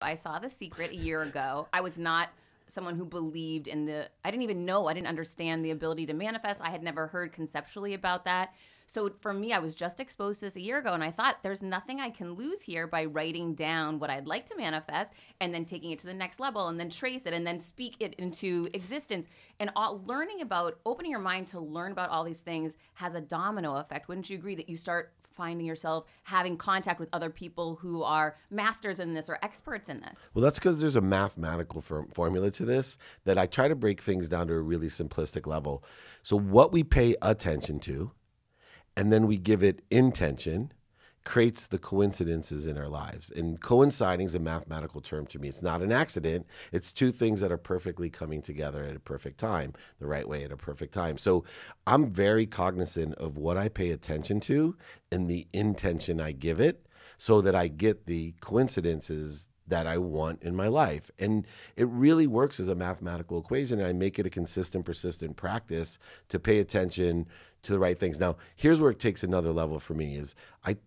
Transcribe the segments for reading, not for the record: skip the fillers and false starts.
I saw The Secret a year ago. I was not someone who believed in I didn't even know, I didn't understand the ability to manifest. I had never heard conceptually about that. So for me, I was just exposed to this a year ago, and I thought there's nothing I can lose here by writing down what I'd like to manifest and then taking it to the next level and then trace it and then speak it into existence. And learning about, opening your mind to learn about all these things has a domino effect. Wouldn't you agree that you start finding yourself having contact with other people who are masters in this or experts in this? Well, that's because there's a mathematical formula to this that I try to break things down to a really simplistic level. So what we pay attention to, and then we give it intention, creates the coincidences in our lives. And coinciding is a mathematical term to me. It's not an accident. It's two things that are perfectly coming together at a perfect time, the right way at a perfect time. So I'm very cognizant of what I pay attention to and the intention I give it so that I get the coincidences that I want in my life. And it really works as a mathematical equation. And I make it a consistent, persistent practice to pay attention to the right things. Now, here's where it takes another level for me is I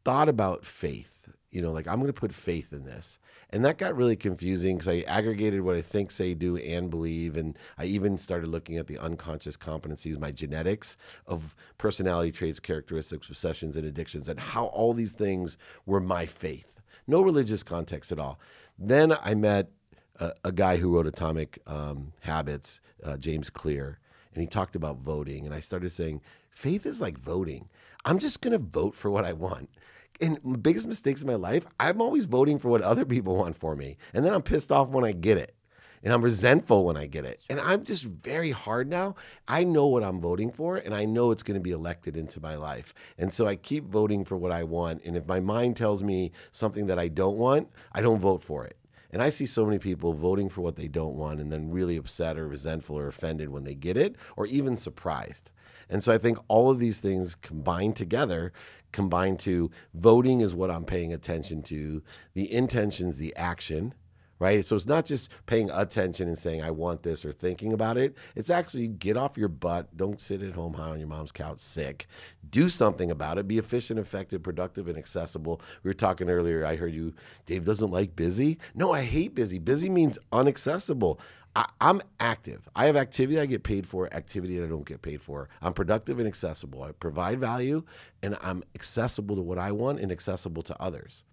thought about faith, like I'm going to put faith in this. And that got really confusing because I aggregated what I think, say, do, and believe. And I even started looking at the unconscious competencies, my genetics of personality traits, characteristics, obsessions, and addictions, and how all these things were my faith. No religious context at all. Then I met a guy who wrote Atomic Habits, James Clear, and he talked about voting. And I started saying, faith is like voting. I'm just going to vote for what I want. And the biggest mistakes in my life, I'm always voting for what other people want for me. And then I'm pissed off when I get it. And I'm resentful when I get it. And I'm just very hard now. I know what I'm voting for, and I know it's going to be elected into my life. And so I keep voting for what I want. And if my mind tells me something that I don't want, I don't vote for it. And I see so many people voting for what they don't want and then really upset or resentful or offended when they get it, or even surprised. And so I think all of these things combined together, combine to voting is what I'm paying attention to, the intention's the action, right? So it's not just paying attention and saying, I want this or thinking about it. It's actually get off your butt. Don't sit at home high on your mom's couch sick. Do something about it. Be efficient, effective, productive, and accessible. We were talking earlier. I heard you, Dave doesn't like busy. No, I hate busy. Busy means unaccessible. I'm active. I have activity I get paid for, activity that I don't get paid for. I'm productive and accessible. I provide value, and I'm accessible to what I want and accessible to others.